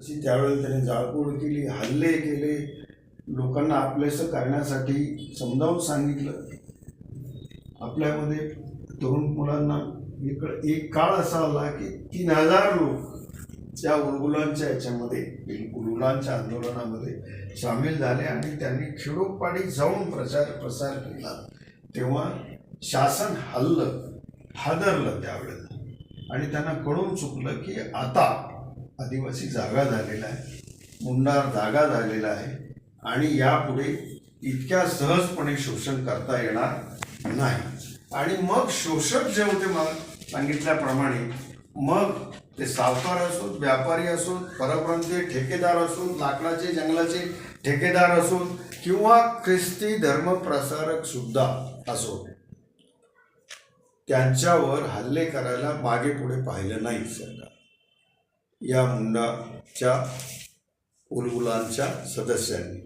तशी त्यावेळेला त्याने जाळपोळ केली, हल्ले केले, लोकांना आपलेसं करण्यासाठी समजावून सांगितलं. आपल्यामध्ये तरुण मुलांना एक काळ असा आला की 3000 लोक त्या उलगुलांच्या याच्यामध्ये उलगुलांच्या आंदोलनामध्ये सामील झाले आणि त्यांनी खेडोपाडी जाऊन प्रसार केला. तेव्हा शासन हादरलं त्यावेळेला आणि त्यांना कळून चुकलं की आता आदिवासी जागा झालेला आहे, मुंडार जागा झालेला आहे आणि यापुढे इतक्या सहजपणे शोषण करता येणार नाही. आणि मग शोषक जे होते मला सांगितल्याप्रमाणे, मग ते सावकार असोत, व्यापारी असोत, परप्रांतीय ठेकेदार असोत, लाकडाचे जंगलाचे ठेकेदार असोत किंवा ख्रिस्ती धर्मप्रसारक सुद्धा असोत, त्यांच्यावर हल्ले करायला मागे पुढे पाहिलं नाही सरकार. या मुंडाच्या उलगुलांच्या सदस्यांनी